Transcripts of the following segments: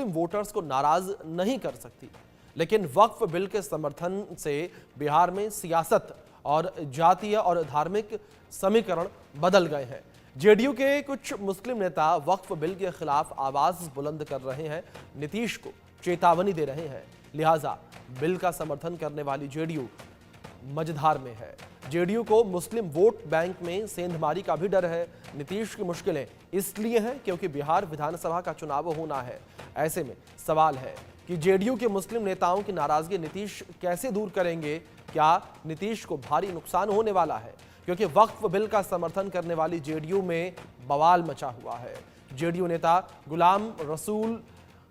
मुस्लिम voters को नाराज नहीं कर सकती। लेकिन वक्फ बिल के समर्थन से बिहार में सियासत और जातीय और धार्मिक समीकरण बदल गए हैं। जेडीयू के कुछ मुस्लिम नेता वक्फ बिल के खिलाफ आवाज बुलंद कर रहे हैं, नीतीश को चेतावनी दे रहे हैं। लिहाजा बिल का समर्थन करने वाली जेडीयू मझधार में है। जेडीयू को मुस्लिम वोट बैंक में सेंधमारी का भी डर है। नीतीश की मुश्किलें इसलिए हैं क्योंकि बिहार विधानसभा का चुनाव होना है। ऐसे में सवाल है कि जेडीयू के मुस्लिम नेताओं की नाराजगी नीतीश कैसे दूर करेंगे। क्या नीतीश को भारी नुकसान होने वाला है, क्योंकि वक्फ बिल का समर्थन करने वाली जेडीयू में बवाल मचा हुआ है। जेडीयू नेता गुलाम रसूल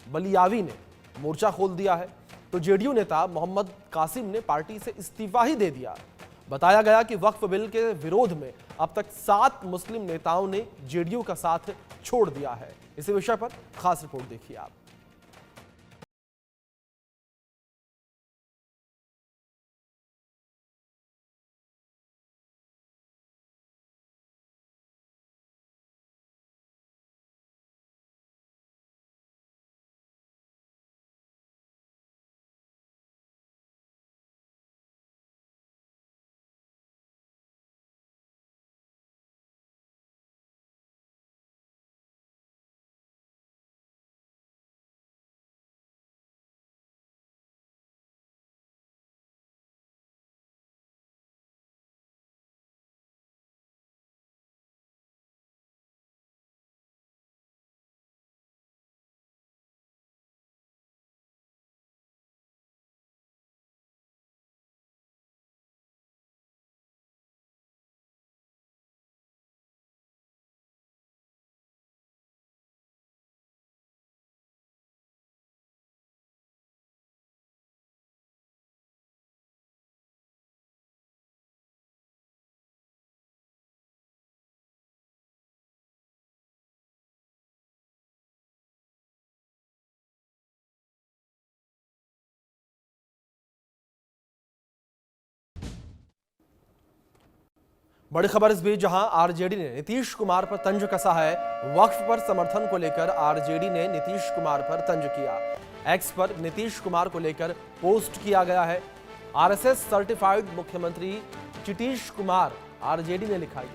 बलियावी ने मोर्चा खोल दिया है, तो जेडीयू नेता मोहम्मद कासिम ने पार्टी से इस्तीफा ही दे दिया। बताया गया कि वक्फ बिल के विरोध में अब तक 7 मुस्लिम नेताओं ने जेडीयू का साथ छोड़ दिया है। इसी विषय पर खास रिपोर्ट देखिए आप। बड़ी खबर इस बीच, जहां आरजेडी ने नीतीश कुमार पर तंज कसा है। वक्फ पर समर्थन को लेकर आरजेडी ने नीतीश कुमार पर तंज किया। एक्स पर नीतीश कुमार को लेकर पोस्ट किया गया है। आरएसएस सर्टिफाइड मुख्यमंत्री नीतीश कुमार, आरजेडी ने लिखा। है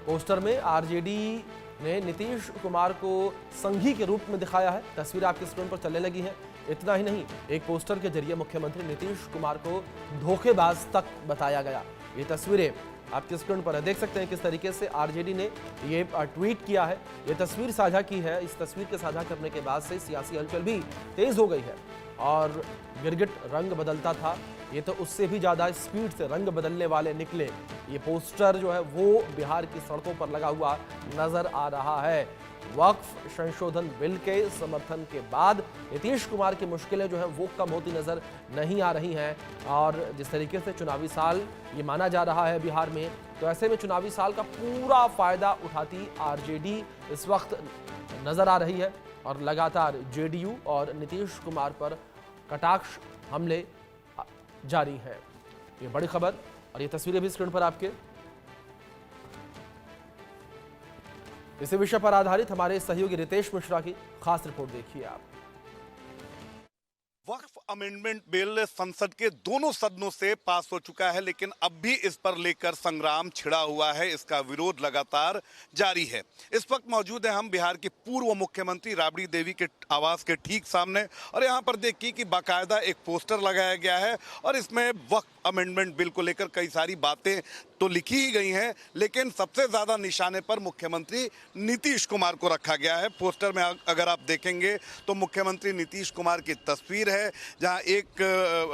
पोस्टर में आरजेडी ने नीतीश कुमार को संघी के रूप में दिखाया है। तस्वीर आपकी स्क्रीन पर चलने लगी है। इतना ही नहीं, एक पोस्टर के जरिए मुख्यमंत्री नीतीश कुमार को धोखेबाज तक बताया गया। ये तस्वीरें आपके स्क्रीन पर है, देख सकते हैं किस तरीके से आरजेडी ने ये ट्वीट किया है, ये तस्वीर साझा की है। इस तस्वीर के साझा करने के बाद से सियासी हलचल भी तेज हो गई है और गिरगिट रंग बदलता था, ये तो उससे भी ज़्यादा स्पीड से रंग बदलने वाले निकले। ये पोस्टर जो है वो बिहार की सड़कों पर लगा हुआ नजर आ रहा है। वक्फ संशोधन बिल के समर्थन के बाद नीतीश कुमार की मुश्किलें जो हैं वो कम होती नजर नहीं आ रही हैं। और जिस तरीके से चुनावी साल ये माना जा रहा है बिहार में, तो ऐसे में चुनावी साल का पूरा फायदा उठाती आरजेडी इस वक्त नजर आ रही है और लगातार जेडीयू और नीतीश कुमार पर कटाक्ष हमले जारी हैं। ये बड़ी खबर और ये तस्वीरें भी स्क्रीन पर आपके। इसी विषय पर आधारित हमारे सहयोगी रितेश मिश्रा की खास रिपोर्ट देखिए आप। वक्फ अमेंडमेंट बिल संसद के दोनों सदनों से पास हो चुका है, लेकिन अब भी इस पर लेकर संग्राम छिड़ा हुआ है। इसका विरोध लगातार जारी है। इस वक्त मौजूद है हम बिहार की पूर्व मुख्यमंत्री राबड़ी देवी के आवास के ठीक सामने, और यहाँ पर देखिए कि बाकायदा एक पोस्टर लगाया गया है और इसमें वक्फ अमेंडमेंट बिल को लेकर कई सारी बातें तो लिखी ही गई हैं, लेकिन सबसे ज्यादा निशाने पर मुख्यमंत्री नीतीश कुमार को रखा गया है। पोस्टर में अगर आप देखेंगे तो मुख्यमंत्री नीतीश कुमार की तस्वीर है, जहां एक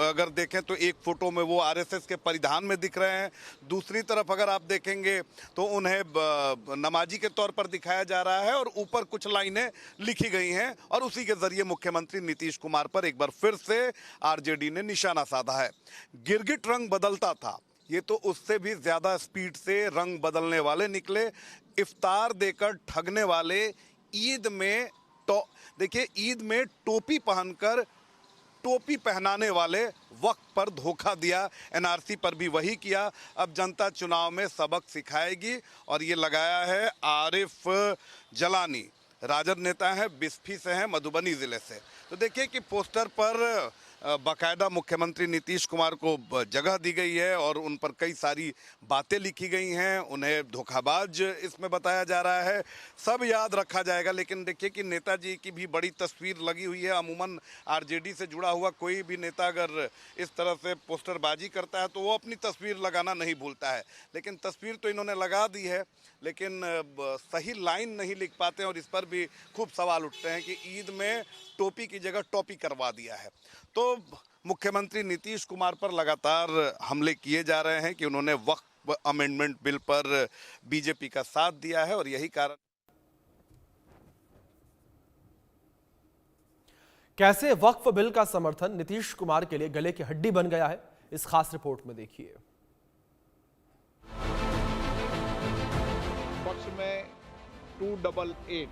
अगर देखें तो एक फोटो में वो आरएसएस के परिधान में दिख रहे हैं, दूसरी तरफ अगर आप देखेंगे तो उन्हें नमाजी के तौर पर दिखाया जा रहा है और ऊपर कुछ लाइनें लिखी गई हैं, और उसी के जरिए मुख्यमंत्री नीतीश कुमार पर एक बार फिर से आरजेडी ने निशाना साधा है। गिरगिट रंग बदलता था, ये तो उससे भी ज्यादा स्पीड से रंग बदलने वाले निकले। इफ्तार देकर ठगने वाले, ईद में देखिए ईद में टोपी पहनकर टोपी पहनाने वाले, वक्त पर धोखा दिया। एनआरसी पर भी वही किया। अब जनता चुनाव में सबक सिखाएगी, और ये लगाया है आरिफ जलानी। राजद नेता हैं, बिस्फी से हैं, मधुबनी जिले से। तो देखिए कि पोस्टर पर बाकायदा मुख्यमंत्री नीतीश कुमार को जगह दी गई है और उन पर कई सारी बातें लिखी गई हैं, उन्हें धोखाबाज इसमें बताया जा रहा है। सब याद रखा जाएगा, लेकिन देखिए कि नेताजी की भी बड़ी तस्वीर लगी हुई है। अमूमन आरजेडी से जुड़ा हुआ कोई भी नेता अगर इस तरह से पोस्टरबाजी करता है तो वो अपनी तस्वीर लगाना नहीं भूलता है, लेकिन तस्वीर तो इन्होंने लगा दी है, लेकिन सही लाइन नहीं लिख पाते और इस पर भी खूब सवाल उठते हैं कि ईद में टोपी की जगह टोपी करवा दिया है। तो मुख्यमंत्री नीतीश कुमार पर लगातार हमले किए जा रहे हैं कि उन्होंने वक्फ अमेंडमेंट बिल पर बीजेपी का साथ दिया है और यही कारण। कैसे वक्फ बिल का समर्थन नीतीश कुमार के लिए गले की हड्डी बन गया है, इस खास रिपोर्ट में देखिए। पक्ष में 288,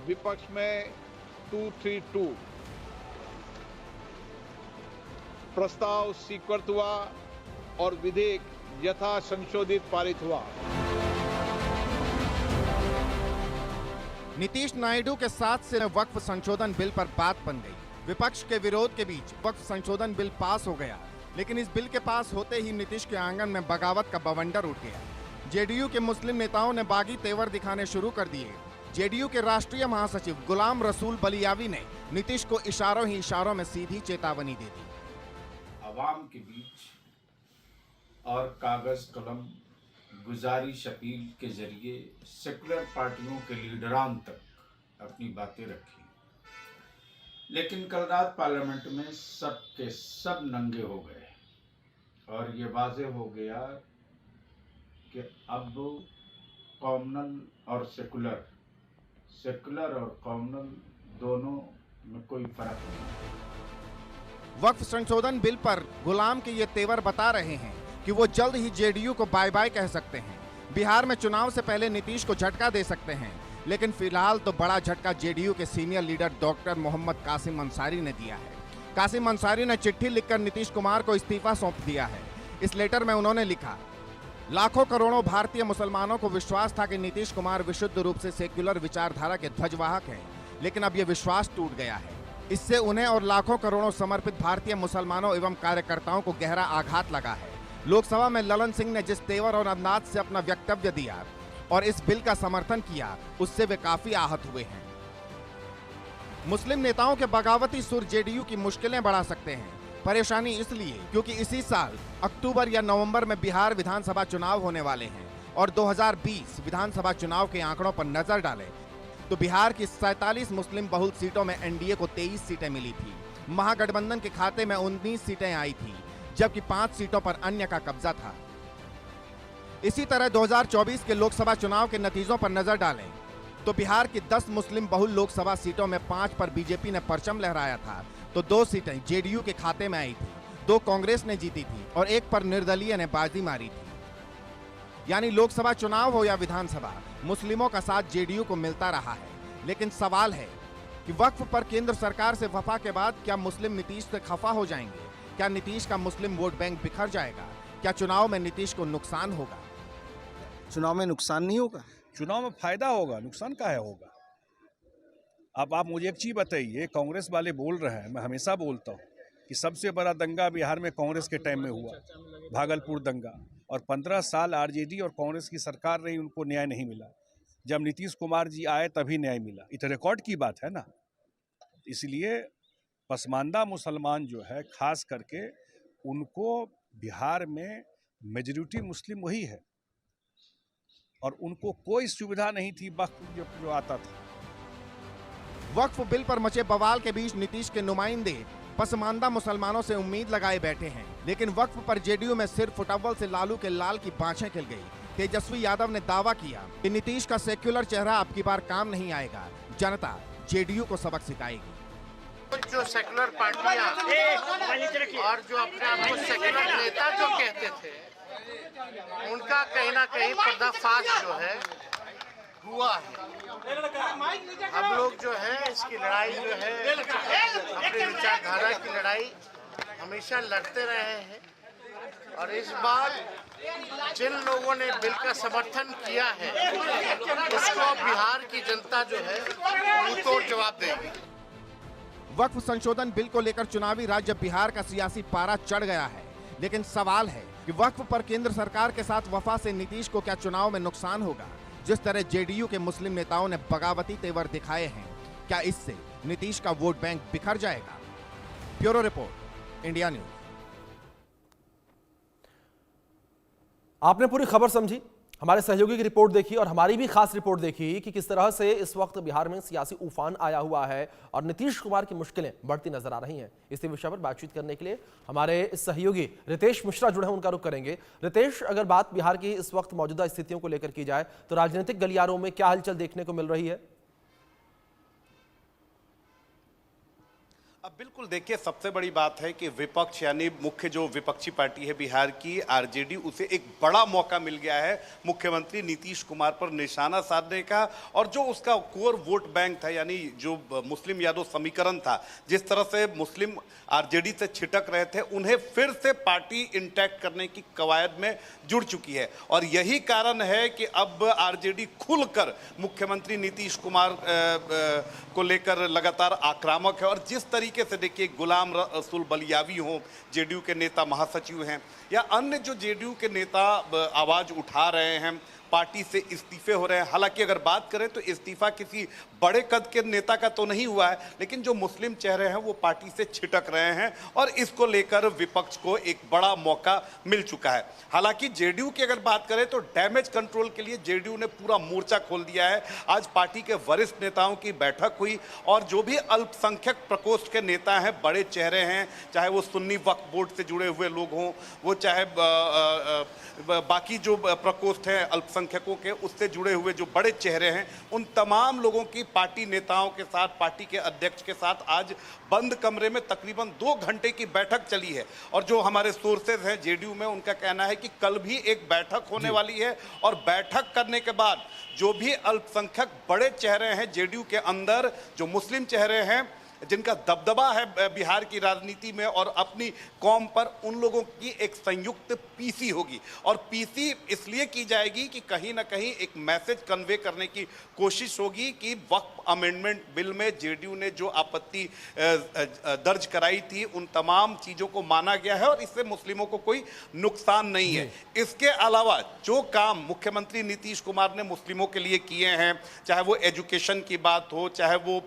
विपक्ष में 232। प्रस्ताव स्वीकृत हुआ और विधेयक यथा संशोधित पारित हुआ। नीतीश नायडू के साथ से वक्फ संशोधन बिल पर बात बन गई। विपक्ष के विरोध के बीच वक्फ संशोधन बिल पास हो गया, लेकिन इस बिल के पास होते ही नीतीश के आंगन में बगावत का बवंडर उठ गया। जेडीयू के मुस्लिम नेताओं ने बागी तेवर दिखाने शुरू कर दिए। जेडीयू के राष्ट्रीय महासचिव गुलाम रसूल बलियावी ने नीतीश को इशारों ही इशारों में सीधी चेतावनी दे दी। आवाम के बीच और कागज कलम गुजारिश अपील के जरिए सेकुलर पार्टियों के लीडरान तक अपनी बातें रखी, लेकिन कल रात पार्लियामेंट में सब के सब नंगे हो गए और ये वाज़ेह हो गया कि अब कॉमनल और सेकुलर और कॉमनल दोनों में कोई फर्क नहीं। वक्फ संशोधन बिल पर गुलाम के ये तेवर बता रहे हैं कि वो जल्द ही जेडीयू को बाय बाय कह सकते हैं। बिहार में चुनाव से पहले नीतीश को झटका दे सकते हैं, लेकिन फिलहाल तो बड़ा झटका जेडीयू के senior leader doctor Mohammad Qasim Ansari ने दिया है। कासिम अंसारी ने चिट्ठी लिखकर नीतीश कुमार को इस्तीफा सौंप दिया है। इस लेटर में उन्होंने लिखा, लाखों करोड़ों भारतीय मुसलमानों को विश्वास था कि नीतीश कुमार विशुद्ध रूप से सेक्युलर विचारधारा के ध्वजवाहक हैं, लेकिन अब यह विश्वास टूट गया है। इससे उन्हें और लाखों करोड़ों समर्पित भारतीय मुसलमानों एवं कार्यकर्ताओं को गहरा आघात लगा है। लोकसभा में ललन सिंह ने जिस तेवर और अंदाज से अपना वक्तव्य दिया और इस बिल का समर्थन किया, उससे वे काफी आहत हुए हैं। मुस्लिम नेताओं के बगावती सुर जेडीयू की मुश्किलें बढ़ा सकते हैं। परेशानी इसलिए क्योंकि इसी साल अक्टूबर या नवंबर में बिहार विधानसभा चुनाव होने वाले हैं और 2020 विधानसभा चुनाव के आंकड़ों पर नजर डालें तो बिहार की 47 मुस्लिम बहुल सीटों में एनडीए को 23 सीटें मिली थी। महागठबंधन के खाते में 19 सीटें आई थी, जबकि 5 सीटों पर अन्य का कब्जा था। इसी तरह 2024 के लोकसभा चुनाव के नतीजों पर नजर डालें तो बिहार की 10 मुस्लिम बहुल लोकसभा सीटों में 5 पर बीजेपी ने परचम लहराया था, तो 2 सीटें जेडीयू के खाते में आई थी, 2 कांग्रेस ने जीती थी और 1 पर निर्दलीय ने बाजी मारी थी। यानी लोकसभा चुनाव हो या विधानसभा, मुस्लिमों का साथ जेडीयू को मिलता रहा है। लेकिन सवाल है कि वक्फ पर केंद्र सरकार से वफा के बाद क्या मुस्लिम नीतीश से खफा हो जाएंगे? क्या नीतीश का मुस्लिम वोट बैंक बिखर जाएगा? क्या चुनाव में नीतीश को नुकसान होगा? चुनाव में नुकसान नहीं होगा, चुनाव में फायदा होगा, नुकसान काहे होगा। अब आप मुझे एक चीज बताइए, कांग्रेस वाले बोल रहे हैं, मैं हमेशा बोलता हूँ कि सबसे बड़ा दंगा बिहार में कांग्रेस के टाइम में हुआ, भागलपुर दंगा, और 15 साल आरजेडी और कांग्रेस की सरकार रही, उनको न्याय नहीं मिला। जब नीतीश कुमार जी आए तभी न्याय मिला। ये तो रिकॉर्ड की बात है ना। इसलिए पसमानदा मुसलमान जो है, खास करके उनको बिहार में मेजॉरिटी मुस्लिम वही है और उनको कोई सुविधा नहीं थी वक्फ जो आता था। वक्फ बिल पर मचे बवाल के बीच नीतीश के नुमाइंदे पसमानदा मुसलमानों से उम्मीद लगाए बैठे हैं, लेकिन वक्फ पर जेडीयू में सिर्फ फुटअव्वल से लालू के लाल की बाँछें खिल गई। तेजस्वी यादव ने दावा किया कि नीतीश का सेक्युलर चेहरा अब की बार काम नहीं आएगा, जनता जेडीयू को सबक सिखाएगी। जो सेकुलर पार्टियां और जो अपने आप को सेकुलर नेता जो कहते थे, उनका कहीं ना कहीं पर्दाफाश जो है हुआ है। हम लोग जो है इसकी लड़ाई जो है, अपनी विचारधारा की लड़ाई हमेशा लड़ते रहे हैं और इस बार जिन लोगों ने बिल का समर्थन किया है उसको बिहार की जनता जो है मुंहतोड़ जवाब देगी। वक्फ संशोधन बिल को लेकर चुनावी राज्य बिहार का सियासी पारा चढ़ गया है, लेकिन सवाल है कि वक्फ पर केंद्र सरकार के साथ वफा से नीतीश को क्या चुनाव में नुकसान होगा। जिस तरह जेडीयू के मुस्लिम नेताओं ने बगावती तेवर दिखाए हैं, क्या इससे नीतीश का वोट बैंक बिखर जाएगा? Bureau report, India news. आपने पूरी खबर समझी, हमारे सहयोगी की रिपोर्ट देखी और हमारी भी खास रिपोर्ट देखी कि किस तरह से इस वक्त बिहार में सियासी उफान आया हुआ है और नीतीश कुमार की मुश्किलें बढ़ती नजर आ रही हैं। इसी विषय पर बातचीत करने के लिए हमारे सहयोगी रितेश मिश्रा जुड़े हैं, उनका रुख करेंगे। रितेश, अगर बात बिहार की इस वक्त मौजूदा स्थितियों को लेकर की जाए तो राजनीतिक गलियारों में क्या हलचल देखने को मिल रही है? अब बिल्कुल देखिए, सबसे बड़ी बात है कि विपक्ष यानी मुख्य जो विपक्षी पार्टी है बिहार की आरजेडी, उसे एक बड़ा मौका मिल गया है मुख्यमंत्री नीतीश कुमार पर निशाना साधने का। और जो उसका कोर वोट बैंक था, यानी जो मुस्लिम यादव समीकरण था, जिस तरह से मुस्लिम आरजेडी से छिटक रहे थे, उन्हें फिर से पार्टी इंटैक्ट करने की कवायद में जुड़ चुकी है। और यही कारण है कि अब आरजेडी खुलकर मुख्यमंत्री नीतीश कुमार को लेकर लगातार आक्रामक है। और जिस तरीके से देखिए, गुलाम रसूल बलियावी हो, जेडीयू के नेता महासचिव हैं, या अन्य जो जेडीयू के नेता आवाज उठा रहे हैं, पार्टी से इस्तीफे हो रहे हैं। हालांकि अगर बात करें तो इस्तीफा किसी बड़े कद के नेता का तो नहीं हुआ है, लेकिन जो मुस्लिम चेहरे हैं वो पार्टी से छिटक रहे हैं और इसको लेकर विपक्ष को एक बड़ा मौका मिल चुका है। हालांकि जेडीयू की अगर बात करें तो डैमेज कंट्रोल के लिए जेडीयू ने पूरा मोर्चा खोल दिया है। आज पार्टी के वरिष्ठ नेताओं की बैठक हुई और जो भी अल्पसंख्यक प्रकोष्ठ के नेता हैं, बड़े चेहरे हैं, चाहे वो सुन्नी वक्फ बोर्ड से जुड़े हुए लोग हों, वो चाहे बाकी जो प्रकोष्ठ हैं अल्पसंख्यकों के, उससे जुड़े हुए जो बड़े चेहरे हैं, उन तमाम लोगों की पार्टी नेताओं के साथ, पार्टी के अध्यक्ष के साथ आज बंद कमरे में तकरीबन 2 घंटे की बैठक चली है। और जो हमारे सोर्सेज हैं जेडीयू में, उनका कहना है कि कल भी एक बैठक होने वाली है और बैठक करने के बाद जो भी अल्पसंख्यक बड़े चेहरे हैं जेडीयू के अंदर, जो मुस्लिम चेहरे हैं जिनका दबदबा है बिहार की राजनीति में और अपनी कौम पर, उन लोगों की एक संयुक्त पीसी होगी। और पीसी इसलिए की जाएगी कि कहीं ना कहीं एक मैसेज कन्वे करने की कोशिश होगी कि वक्फ अमेंडमेंट बिल में जेडीयू ने जो आपत्ति दर्ज कराई थी, उन तमाम चीज़ों को माना गया है और इससे मुस्लिमों को कोई नुकसान नहीं है। इसके अलावा जो काम मुख्यमंत्री नीतीश कुमार ने मुस्लिमों के लिए किए हैं, चाहे वो एजुकेशन की बात हो, चाहे वो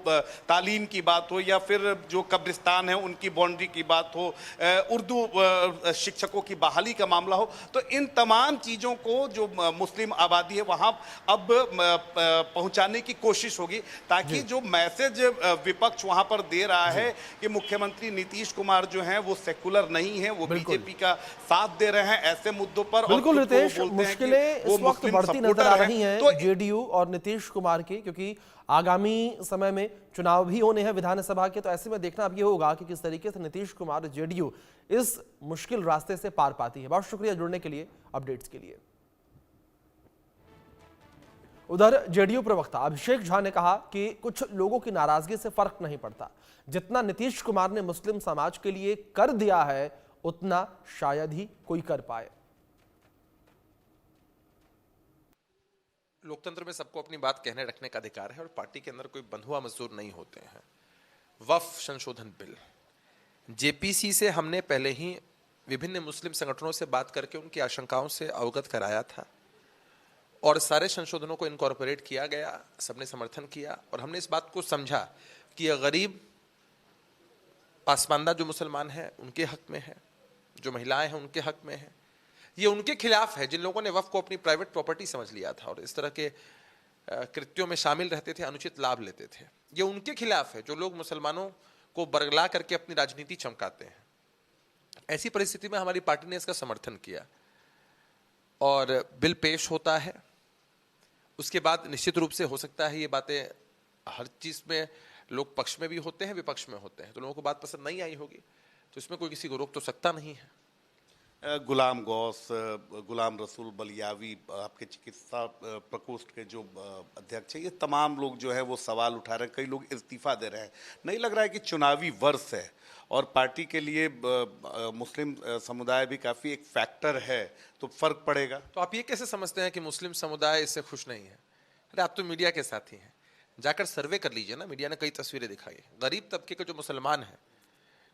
तालीम की बात हो, या फिर जो कब्रिस्तान है उनकी बाउंड्री की बात हो, उर्दू शिक्षकों की बहाली का मामला हो, तो इन तमाम चीज़ों को जो मुस्लिम आबादी है वहाँ अब पहुँचाने की कोशिश होगी, ताकि जो मैसेज विपक्ष वहाँ पर दे रहा है कि मुख्यमंत्री नीतीश कुमार जो हैं वो सेकुलर नहीं है, वो बीजेपी का साथ दे रहे हैं ऐसे मुद्दों पर। बिल्कुल रितेश, मुश्किलें इस वक्त बढ़ती नजर आ रही हैं जेडीयू और नीतीश कुमार की, क्योंकि आगामी समय में चुनाव भी होने हैं विधानसभा के। तो ऐसे में देखना अब ये होगा कि किस तरीके से नीतीश कुमार जेडीयू इस मुश्किल रास्ते से पार पाती है। बहुत शुक्रिया जुड़ने के लिए, अपडेट्स के लिए। उधर जेडीयू प्रवक्ता अभिषेक झा ने कहा कि कुछ लोगों की नाराजगी से फर्क नहीं पड़ता, जितना नीतीश कुमार ने मुस्लिम समाज के लिए कर दिया है उतना शायद ही कोई कर पाए। लोकतंत्र में सबको अपनी बात कहने रखने का अधिकार है और पार्टी के अंदर कोई बंधुआ मजदूर नहीं होते हैं। वक्फ संशोधन बिल, जेपीसी से हमने पहले ही विभिन्न मुस्लिम संगठनों से बात करके उनकी आशंकाओं से अवगत कराया था और सारे संशोधनों को इनकॉर्पोरेट किया गया, सबने समर्थन किया और हमने इस बात को समझा कि गरीब पासमानदा जो मुसलमान हैं उनके हक में है, जो महिलाएं हैं उनके हक में है। ये उनके खिलाफ है जिन लोगों ने वक्फ को अपनी प्राइवेट प्रॉपर्टी समझ लिया था और इस तरह के कृत्यों में शामिल रहते थे, अनुचित लाभ लेते थे। ये उनके खिलाफ है जो लोग मुसलमानों को बरगला करके अपनी राजनीति चमकाते हैं। ऐसी परिस्थिति में हमारी पार्टी ने इसका समर्थन किया और बिल पेश होता है। उसके बाद निश्चित रूप से हो सकता है ये बातें, हर चीज में लोग पक्ष में भी होते हैं, विपक्ष में होते हैं, तो लोगों को बात पसंद नहीं आई होगी, तो इसमें कोई किसी को रोक तो सकता नहीं है। गुलाम गौस, गुलाम रसूल बलियावी, आपके चिकित्सा प्रकोष्ठ के जो अध्यक्ष हैं, ये तमाम लोग जो है वो सवाल उठा रहे हैं, कई लोग इस्तीफा दे रहे हैं। नहीं लग रहा है कि चुनावी वर्ष है और पार्टी के लिए मुस्लिम समुदाय भी काफी एक फैक्टर है, तो फर्क पड़ेगा? तो आप ये कैसे समझते हैं कि मुस्लिम समुदाय इससे खुश नहीं है? अरे आप तो मीडिया के साथी हैं, जाकर सर्वे कर लीजिए ना। मीडिया ने कई तस्वीरें दिखाई है, गरीब तबके के जो मुसलमान हैं,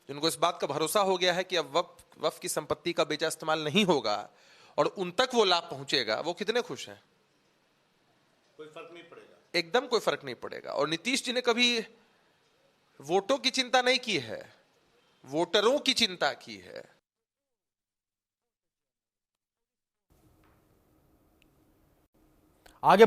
जिनको इस बात का भरोसा हो गया है कि अब वक्फ की संपत्ति का बेजा इस्तेमाल नहीं होगा और उन तक वो लाभ पहुंचेगा, वो कितने खुश हैं? कोई फर्क नहीं पड़ेगा, एकदम कोई फर्क नहीं पड़ेगा। और नीतीश जी ने कभी वोटों की चिंता नहीं की है, वोटरों की चिंता की है। आगे